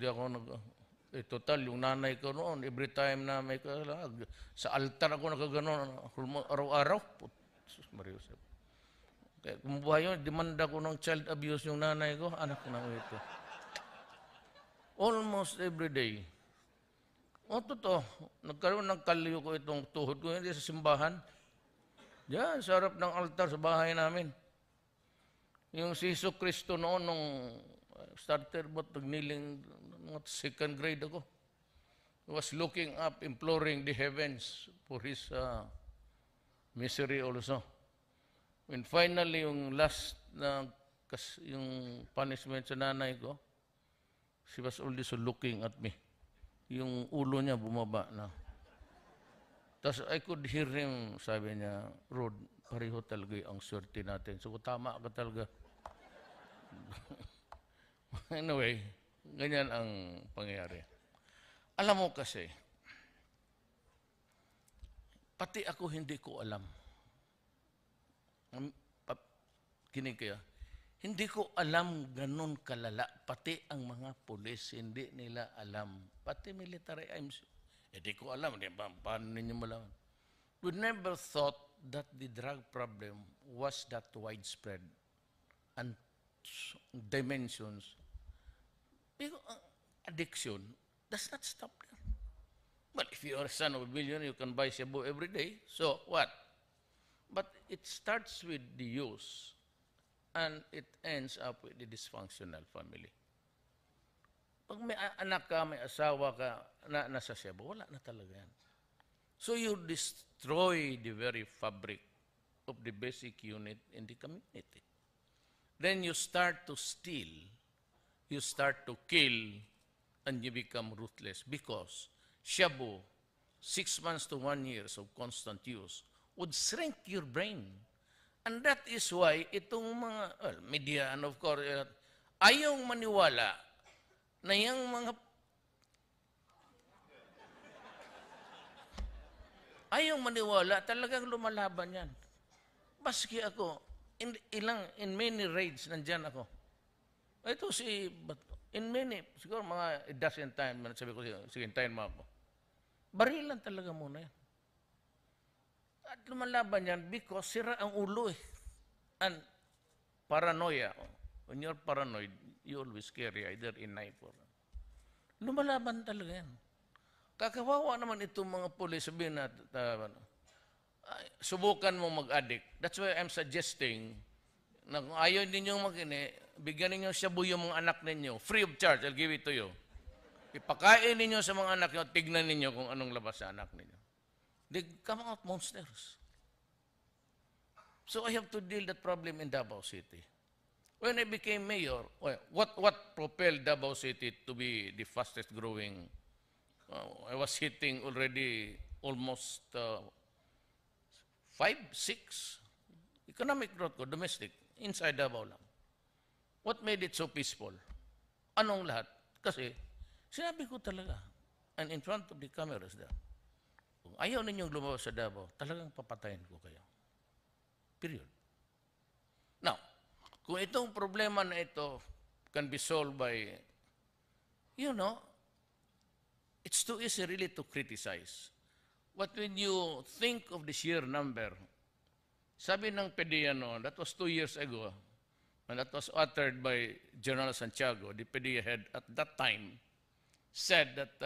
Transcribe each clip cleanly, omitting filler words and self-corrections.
di ako total, yung nanay ko noon, every time na may kalag, sa altar ako nakaganon, araw-araw. Sus, Mariusep. Kaya kumubuhay yun, demanda ko ng child abuse yung nanay ko, anak na ito. Almost every day. O, totoo, nagkaroon ng kalyo ko itong tuhod ko, hindi sa simbahan. Diyan, sa harap ng altar sa bahay namin. Yung si Jesu Cristo noon, nung starter but nagniling, second grade ako. He was looking up, imploring the heavens for his misery also. And finally, yung last na yung punishment sa nanay ko, she was also looking at me. Yung ulo niya bumaba na. Tapos I could hear him, sabi niya, Rod, pareho talaga ang swerte natin. So tama ka talaga. Anyway, ganyan ang pangyayari. Alam mo kasi, pati ako hindi ko alam. Kinig kayo. Hindi ko alam ganun kalala. Pati ang mga pulis, hindi nila alam. Pati military, hindi ko alam. Paano ninyo malaman? We never thought that the drug problem was that widespread and dimensions. Addiction does not stop there. Well, if you are a son of a millionaire, you can buy shabu every day. So what? But it starts with the use and it ends up with the dysfunctional family. Pag may anak ka, may asawa ka na nasa shabu, wala na talaga yan. So you destroy the very fabric of the basic unit in the community. Then you start to steal, you start to kill, and you become ruthless because shabu, 6 months to 1 year of constant use, would shrink your brain. And that is why itong mga media and of course, ayaw maniwala na yung mga ayaw maniwala, talagang lumalaban yan. Baski ako, in many raids, nandyan ako. Ito si, in many, siguro mga a dozen time, sabi ko, sige, hintayin mo ako. Barilan talaga muna yan. At lumalaban yan because sira ang ulo eh. And paranoia. When you're paranoid, you always carry either a knife or... Lumalaban talaga yan. Kakawawa naman itong mga pulis, sabihin na, subukan mo mag-addict. That's why I'm suggesting na kung ayaw ninyong bigyan ninyo shabu yung mga anak ninyo. Free of charge, I'll give it to you. Ipakain ninyo sa mga anak nyo, tignan ninyo kung anong labas sa anak ninyo. They come out monsters. So I have to deal that problem in Davao City. When I became mayor, what propelled Davao City to be the fastest growing? I was hitting already almost 5, 6 economic growth ko, domestic, inside Davao lang. What made it so peaceful? Anong lahat? Kasi sinabi ko talaga, and in front of the cameras there, kung ayaw ninyong lumabas sa Davao, talagang papatayin ko kayo. Period. Now, kung itong problema na ito can be solved by, it's too easy really to criticize. But when you think of the sheer number, sabi ng PDEA noon, that was 2 years ago, and that was uttered by General Santiago, the PDEA head at that time, said that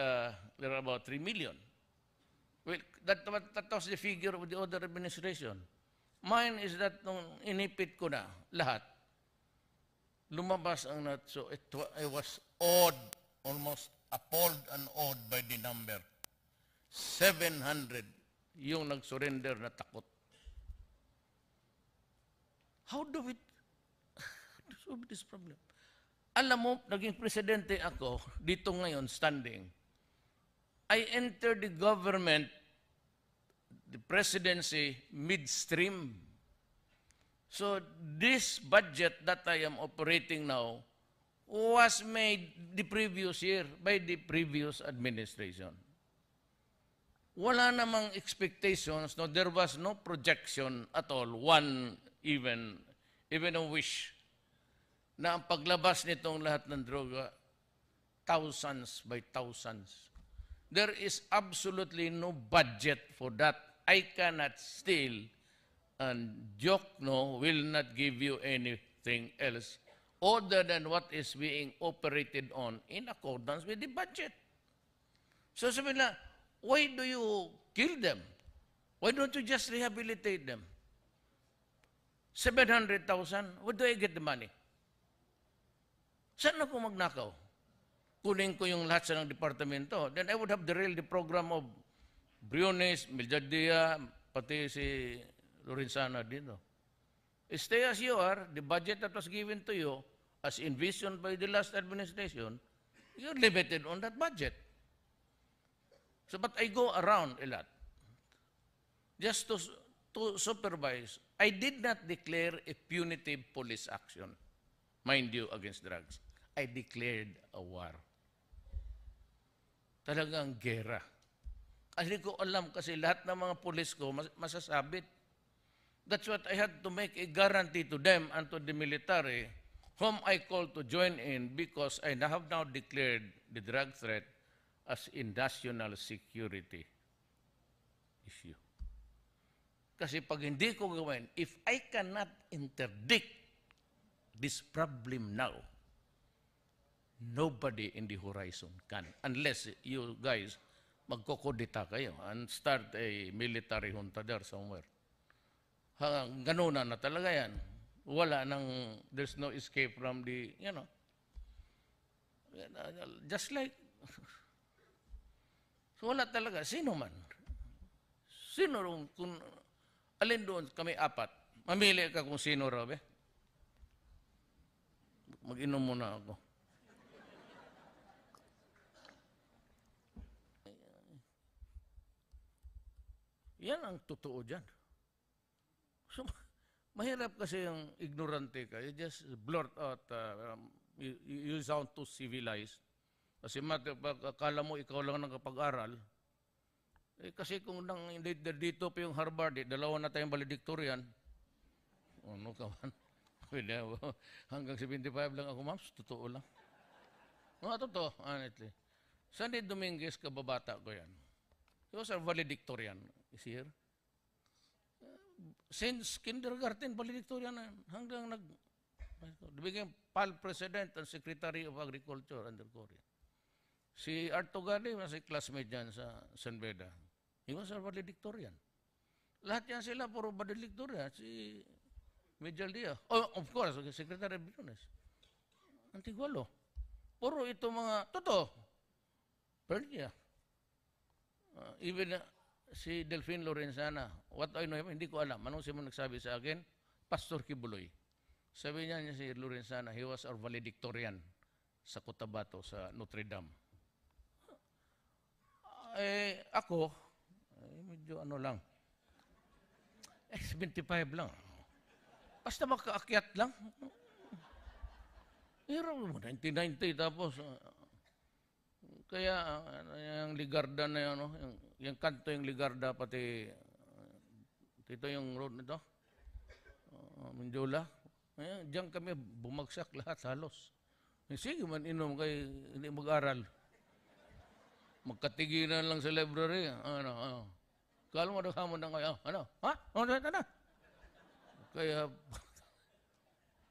there are about 3 million. Well, that was the figure of the other administration. Mine is that nung inipit ko na lahat, lumabas ang so I was awed, almost appalled and awed by the number. 700 yung nag-surrender na takot. How do we solve this problem? Alam mo, naging presidente ako dito ngayon, standing. I entered the government, the presidency, midstream. So this budget that I am operating now was made the previous year by the previous administration. Wala namang expectations, no, there was no projection at all, even a wish na ang paglabas nitong lahat ng droga thousands by thousands. There is absolutely no budget for that. I cannot steal, and Jokno will not give you anything else other than what is being operated on in accordance with the budget. So sabi na, why do you kill them? Why don't you just rehabilitate them? 700,000, where do I get the money? Saan ako magnakaw? Kunin ko yung lahat sa ng departamento. Then I would have derailed the program of Briones, Miljardia, pati si Lorenzana dito. Stay as you are, the budget that was given to you, as envisioned by the last administration, you're limited on that budget. So, but I go around a lot. Just to supervise, I did not declare a punitive police action, mind you, against drugs. I declared a war. Talagang gera. Kasi ko alam kasi lahat ng mga pulis ko masasabit. That's what I had to make a guarantee to them and to the military whom I called to join in because I have now declared the drug threat as a national security issue. Kasi pag hindi ko gawin, if I cannot interdict this problem now, nobody in the horizon can. Unless you guys magkokodita kayo and start a military junta there somewhere. Ganuna na talaga yan. Wala nang, there's no escape from the, you know, just like, so wala talaga. Sino man? Sino kung alin doon kami apat, mamili ka kung sino raw, eh? Mag-inom muna ako. Yan ang totoo dyan. So, mahirap kasi yung ignorante ka. You just blurt out, you sound too civilized. Kasi akala mo ikaw lang nakapag-aral. Eh, kasi kung dito pa yung Harvard, dalawa na tayong valedictorian. Ano ka man? Hanggang 75 lang ako, ma'am. Totoo lang. Totoo, honestly. Sandy Dominguez, kababata ko yan. He was a valedictorian. Is he here? Since kindergarten, valedictorian na hanggang became PAL President and Secretary of Agriculture under Korea. Si Arto Gali, si classmate niyan sa San Beda. He was a valedictorian. Lahat yan sila, puro valedictorian. Si Major Dia. Oh, of course, Secretary of Briones. Antigualo. Puro ito mga, totoo. Pernia. Even si Delphine Lorenzana, what I know, hindi ko alam. Anong siya mo nagsabi sa akin? Pastor Kibuloy. Sabi niya si Lorenzana, he was our valedictorian sa Cotabato, sa Notre Dame. Ako, medyo ano lang. 75 lang. Basta makaakyat lang. Pero 1990 tapos kaya yung Ligarda na yun, yung kanto yung Ligarda pati dito yung road nito. Mindula. Diyan kami bumagsak lahat halos. Sige man inom kay hindi mag-aral. Magkatigilan lang sa library. Kala mo hamon na kayo. Ano? Ha? Ano? Kaya,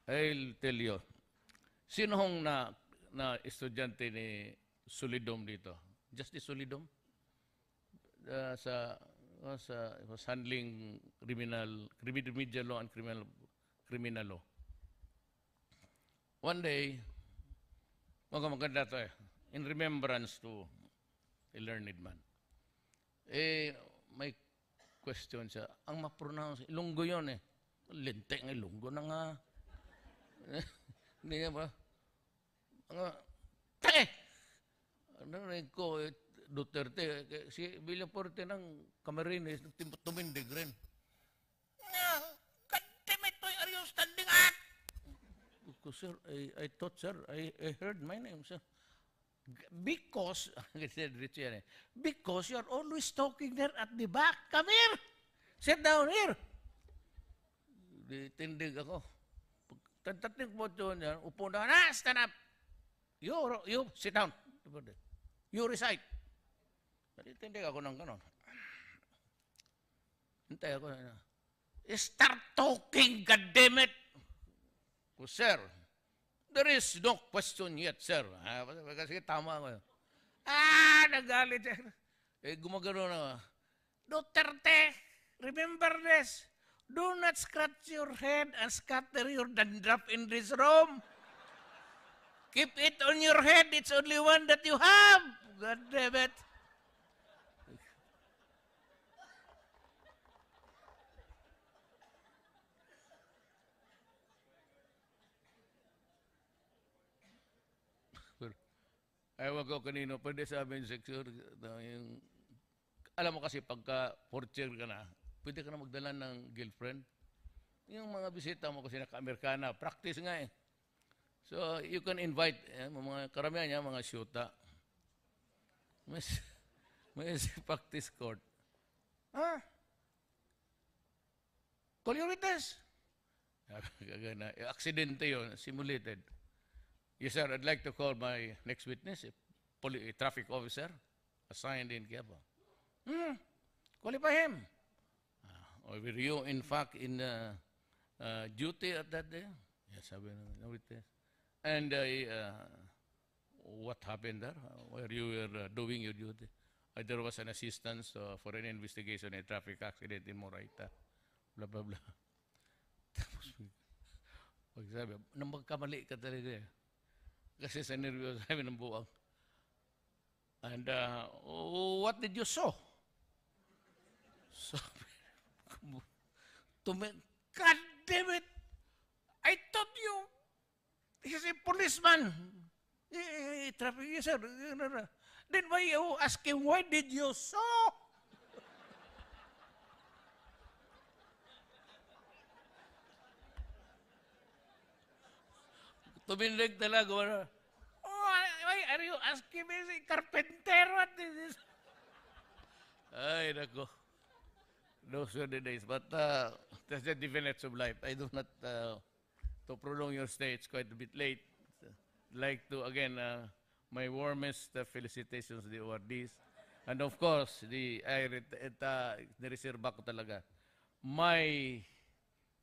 I'll tell you, sino hong na estudyante ni Solidom dito? Justice Solidom? Was handling remedial law and criminal law. One day, maganda to in remembrance to a learned man. May question siya. Ang ma-pronounce, Ilonggo yun eh. Lente ng Ilonggo na nga. Hindi nga ba? Take! Ano rin ko, Duterte, si Villaporte ng Camarines, tumindig rin. Kadimitoy, are you standing up? Sir, I thought, sir, I heard my name, sir. Because you're always talking there at the back. Come here. Sit down here. Tindig ako. Tating po doon yan, upo na, stand up. You sit down. everybody. You recite. Hindi ako ng ganon. Hintay ako na. Start talking, goddammit! Oh, sir, there is no question yet, sir. Kasi tama ako. Nagalit siya. Gumagano na. Duterte, remember this. Do not scratch your head and scatter your dandruff in this room. Keep it on your head. It's only one that you have. God damn it. Ewan ko kanino, pwede sabihin secure, yung, alam mo kasi pagka fourth year ka na, pwede ka na magdala ng girlfriend. Yung mga bisita mo kasi naka-Amerikana, practice nga eh. So, you can invite, mga karamihan niya, mga syuta. May practice court. Colorites. Aksidente yun, simulated. Yes, sir, I'd like to call my next witness, a traffic officer assigned in Quiapo. Qualify him. Were you, in fact, in duty at that day? Yes, sabi ng witness. And what happened there? Where you were doing your duty? There was an assistance for an investigation in a traffic accident in Moraita. Blah, blah, blah. Tapos, sabi, nang magkamali ka talaga eh. Kasi sa nervyo sabi ng buwang. And what did you saw? God damn it! I thought you, he's a policeman. Traffic, yes, sir. Then why you ask him, why did you saw? Tumindig talaga. Why are you asking me? Carpenter, what is this? Ay, nako. Those were the days. But that's the dividends of life. I do not, to prolong your stay, it's quite a bit late. I'd like to, again, my warmest felicitations to the awardees. And of course, nireserba ko talaga. My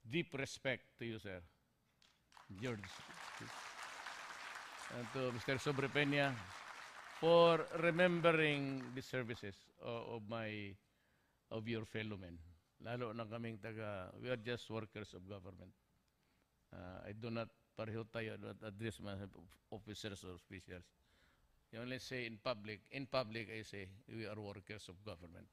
deep respect to you, sir. George. And to Mr. Sobrepeña for remembering the services of your fellow men. Lalo na kaming we are just workers of government. I do not pareho tayo not address my officers or officials. You only say in public I say we are workers of government.